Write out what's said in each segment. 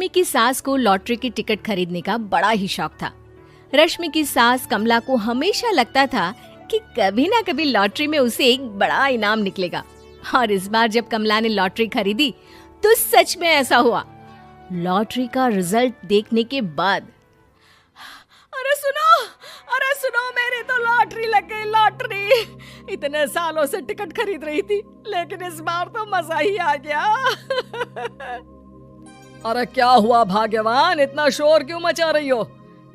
रश्मि की सास को लॉटरी की टिकट खरीदने का बड़ा ही शौक था। रश्मि की सास कमला को हमेशा लगता था कि कभी ना कभी लॉटरी में उसे एक बड़ा इनाम निकलेगा। और इस बार जब कमला ने लॉटरी खरीदी तो सच में ऐसा हुआ। लॉटरी का रिजल्ट देखने के बाद अरे सुनो मेरी तो लॉटरी लग गई, लॉटरी। इतने सालों से टिकट खरीद रही थी, लेकिन इस बार तो मजा ही आ गया। अरे क्या हुआ भाग्यवान, इतना शोर क्यों मचा रही हो?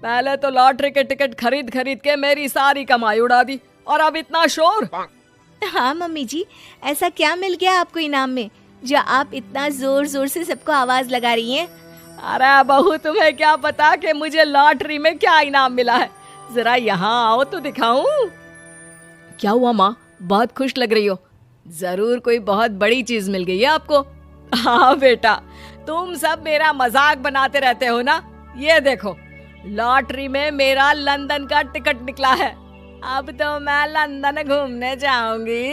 पहले तो लॉटरी के टिकट खरीद खरीद के मेरी सारी कमाई उड़ा दी और अब इतना शोर। हाँ मम्मी जी, ऐसा क्या मिल गया आपको इनाम में जो आप इतना जोर जोर से सबको आवाज लगा रही हैं? अरे बहू, तुम्हें क्या पता कि मुझे लॉटरी में क्या इनाम मिला है? जरा यहाँ आओ तो दिखाऊं। क्या हुआ माँ, बहुत खुश लग रही हो? जरूर कोई बहुत बड़ी चीज मिल गई है आपको। हाँ बेटा, तुम सब मेरा मजाक बनाते रहते हो ना। ये देखो, लॉटरी में मेरा लंदन का टिकट निकला है। अब तो मैं लंदन घूमने जाऊंगी।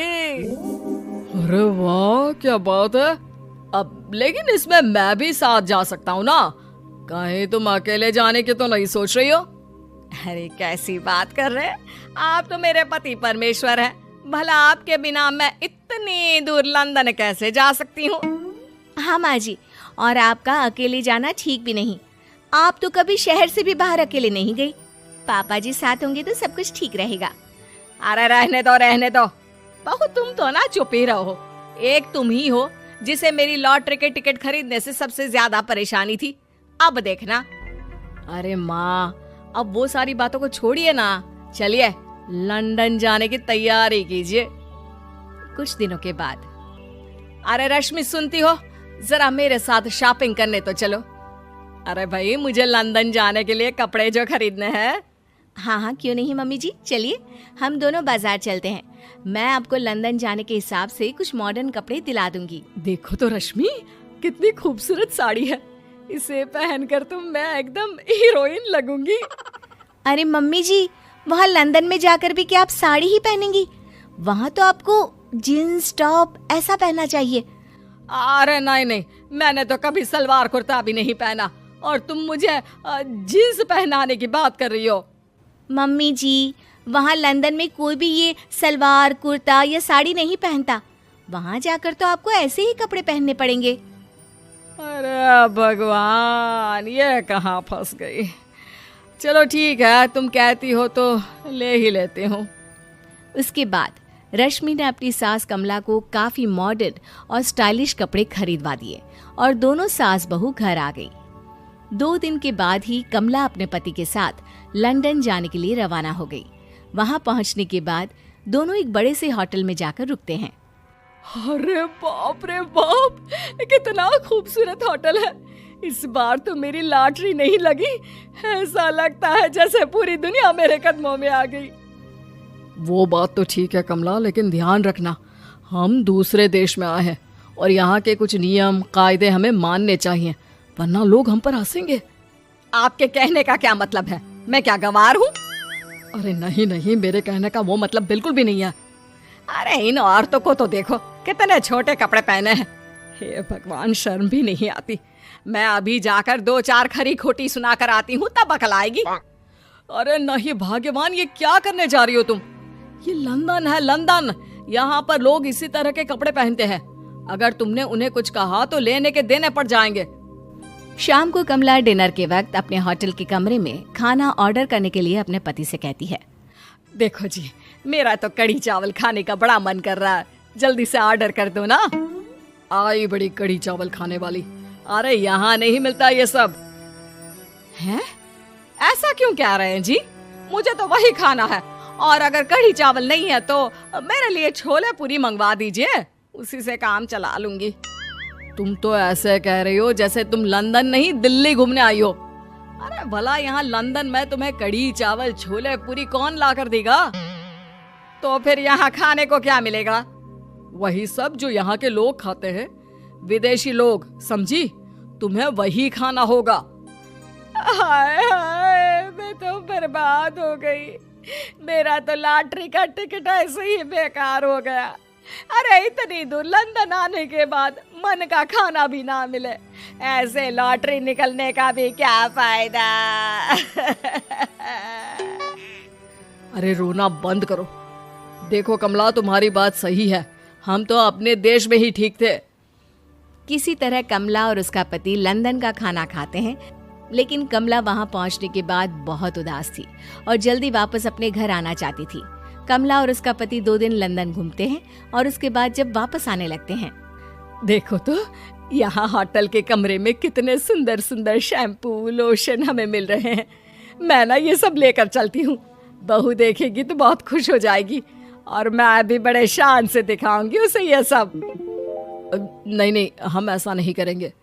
अरे वाह, क्या बात है। अब लेकिन इसमें मैं भी साथ जा सकता हूँ ना? कहीं तुम अकेले जाने की तो नहीं सोच रही हो? अरे कैसी बात कर रहे हैं आप, तो मेरे पति परमेश्वर हैं। भला आपके बिना मैं इतनी दूर लंदन कैसे जा सकती हूँ? हाँ माँ जी, और आपका अकेले जाना ठीक भी नहीं। आप तो कभी शहर से भी बाहर अकेले नहीं गई। पापा जी साथ होंगे तो सब कुछ ठीक रहेगा। अरे रहने दो बहू, तुम तो ना चुप ही रहो। एक तुम ही हो जिसे मेरी लॉटरी के टिकट खरीदने से सबसे ज्यादा परेशानी थी। अब देखना। अरे माँ, अब वो सारी बातों को छोड़िए ना, चलिए लंदन जाने की तैयारी कीजिए। कुछ दिनों के बाद, अरे रश्मि सुनती हो, जरा मेरे साथ शॉपिंग करने तो चलो। अरे भाई, मुझे लंदन जाने के लिए कपड़े जो खरीदने हैं। हाँ हाँ, क्यों नहीं मम्मी जी, चलिए हम दोनों बाजार चलते हैं। मैं आपको लंदन जाने के हिसाब से कुछ मॉडर्न कपड़े दिला दूंगी। देखो तो रश्मि, कितनी खूबसूरत साड़ी है। इसे पहनकर तो मैं एकदम हीरोइन लगूंगी। अरे मम्मी जी, वहाँ लंदन में जाकर भी क्या आप साड़ी ही पहनेंगी? वहाँ तो आपको जीन्स टॉप ऐसा पहनना चाहिए। अरे नहीं, मैंने तो कभी सलवार कुर्ता भी नहीं पहना और तुम मुझे जीन्स पहनाने की बात कर रही हो। मम्मी जी, वहाँ लंदन में कोई भी ये सलवार कुर्ता या साड़ी नहीं पहनता। वहाँ जाकर तो आपको ऐसे ही कपड़े पहनने पड़ेंगे। अरे भगवान, ये कहाँ फंस गई। चलो ठीक है, तुम कहती हो तो ले ही लेती हूँ। उसके बाद रश्मि ने अपनी सास कमला को काफी मॉडर्न और स्टाइलिश कपड़े खरीदवा दिए और दोनों सास बहू घर आ गई। 2 दिन के बाद ही कमला अपने पति के साथ लंदन जाने के लिए रवाना हो गई। वहां पहुंचने के बाद दोनों एक बड़े से होटल में जाकर रुकते हैं। अरे बाप रे बाप, कितना खूबसूरत होटल है। इस बार तो मेरी लॉटरी नहीं लगी। ऐसा लगता है जैसे पूरी दुनिया मेरे कदमों में आ गई। वो बात तो ठीक है कमला, लेकिन ध्यान रखना, हम दूसरे देश में आए हैं और यहाँ के कुछ नियम कायदे हमें मानने चाहिए, वरना लोग हम पर हंसेंगे। आपके कहने का क्या मतलब है? मैं क्या गंवार हूँ? अरे नहीं, मेरे कहने का वो मतलब बिल्कुल भी नहीं है। अरे इन औरतों को तो देखो, कितने छोटे कपड़े पहने हैं। हे भगवान, शर्म भी नहीं आती। मैं अभी जाकर 2-4 खरी खोटी सुना कर आती हूँ, तब अकल आएगी। अरे नहीं भाग्यवान, ये क्या करने जा रही हो तुम? ये लंदन है, लंदन। यहाँ पर लोग इसी तरह के कपड़े पहनते हैं। अगर तुमने उन्हें कुछ कहा तो लेने के देने पड़ जाएंगे। शाम को कमला डिनर के वक्त अपने होटल के कमरे में खाना ऑर्डर करने के लिए अपने पति से कहती है, देखो जी, मेरा तो कढ़ी चावल खाने का बड़ा मन कर रहा है, जल्दी से ऑर्डर कर दो ना। आई बड़ी कढ़ी चावल खाने वाली। अरे यहाँ नहीं मिलता ये सब। हैं? ऐसा क्यों कह रहे हैं जी? मुझे तो वही खाना है, और अगर कढ़ी चावल नहीं है तो मेरे लिए छोले पूरी मंगवा दीजिए, उसी से काम चला लूंगी। तुम तो ऐसे कह रही हो जैसे तुम लंदन नहीं दिल्ली घूमने आई हो। अरे भला यहाँ लंदन में तुम्हें कढ़ी चावल छोले पूरी कौन ला कर देगा? तो फिर यहाँ खाने को क्या मिलेगा? वही सब जो यहाँ के लोग खाते हैं, विदेशी लोग, समझी? तुम्हें वही खाना होगा। हाय हाय, मैं तो बर्बाद हो गई। मेरा तो लॉटरी का टिकट ऐसे ही बेकार हो गया। अरे इतनी दूर लंदन आने के बाद मन का खाना भी ना मिले, ऐसे लॉटरी निकलने का भी क्या फायदा। अरे रोना बंद करो। देखो कमला, तुम्हारी बात सही है, हम तो अपने देश में ही ठीक थे। किसी तरह कमला और उसका पति लंदन का खाना खाते हैं, लेकिन कमला वहां पहुंचने के बाद बहुत उदास थी और जल्दी वापस अपने घर आना चाहती थी। कमला और उसका पति 2 दिन लंदन घूमते हैं और उसके बाद जब वापस आने लगते हैं, देखो तो यहाँ होटल के कमरे में कितने सुंदर सुंदर शैम्पू लोशन हमें मिल रहे हैं। मैं ना ये सब लेकर चलती हूँ, बहू देखेगी तो बहुत खुश हो जाएगी और मैं भी बड़े शान से दिखाऊंगी उसे ये सब। नहीं नहीं, हम ऐसा नहीं करेंगे।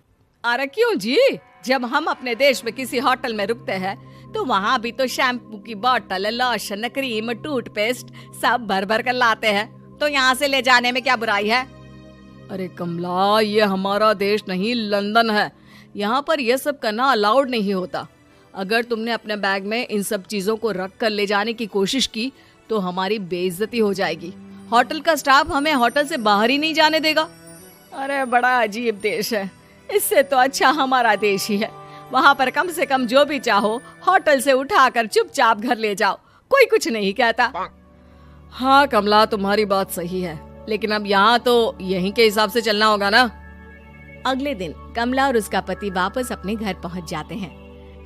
अरे क्यों जी, जब हम अपने देश में किसी होटल में रुकते हैं तो वहाँ भी तो शैम्पू की बोतल, लोशन, क्रीम, टूथपेस्ट सब भर भर कर लाते हैं, तो यहाँ से ले जाने में क्या बुराई है। अरे कमला, ये हमारा देश नहीं लंदन है, यहाँ पर यह सब करना अलाउड नहीं होता। अगर तुमने अपने बैग में इन सब चीजों को रख कर ले जाने की कोशिश की तो हमारी बेइज्जती हो जाएगी। होटल का स्टाफ हमें होटल से बाहर ही नहीं जाने देगा। अरे बड़ा अजीब देश है, इससे तो अच्छा हमारा देश ही है। वहाँ पर कम से कम जो भी चाहो होटल से उठाकर चुपचाप घर ले जाओ, कोई कुछ नहीं कहता। हाँ कमला, तुम्हारी बात सही है, लेकिन अब यहाँ तो यहीं के हिसाब से चलना होगा ना। अगले दिन कमला और उसका पति वापस अपने घर पहुंच जाते हैं।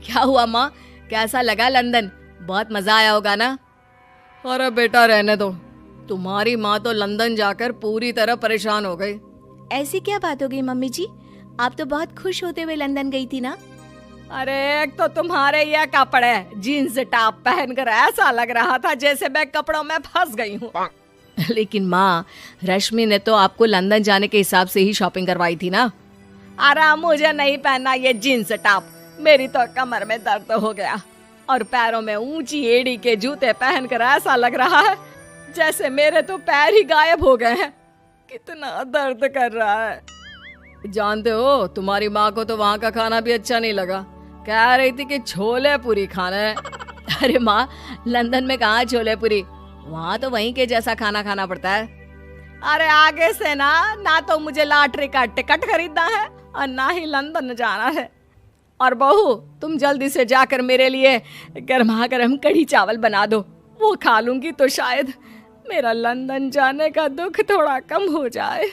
क्या हुआ माँ, कैसा लगा लंदन? बहुत मजा आया होगा ना? अरे बेटा रहने दो, तुम्हारी माँ तो लंदन जाकर पूरी तरह परेशान हो गई। ऐसी क्या बात हो गई मम्मी जी? आप तो बहुत खुश होते हुए लंदन गई थी ना? अरे एक तो तुम्हारे ये कपड़े, जीन्स टॉप पहनकर ऐसा लग रहा था जैसे मैं कपड़ों में फंस गई हूँ। लेकिन माँ, रश्मि ने तो आपको लंदन जाने के हिसाब से ही शॉपिंग करवाई थी ना? अरे मुझे नहीं पहनना ये जीन्स टॉप, मेरी तो कमर में दर्द हो गया और पैरों में ऊंची एड़ी के जूते पहनकर ऐसा लग रहा है जैसे मेरे तो पैर ही गायब हो गए हैं। कितना दर्द कर रहा है। जानते हो, तुम्हारी माँ को तो वहाँ का खाना भी अच्छा नहीं लगा, कह रही थी कि छोले पूरी खाना है। अरे माँ, लंदन में कहाँ छोले पूरी, वहाँ तो वहीं के जैसा खाना खाना पड़ता है। अरे आगे से ना तो मुझे लॉटरी का टिकट खरीदना है और ना ही लंदन जाना है। और बहू, तुम जल्दी से जाकर मेरे लिए गर्मा गर्म कढ़ी चावल बना दो, वो खा लूंगी तो शायद मेरा लंदन जाने का दुख थोड़ा कम हो जाए।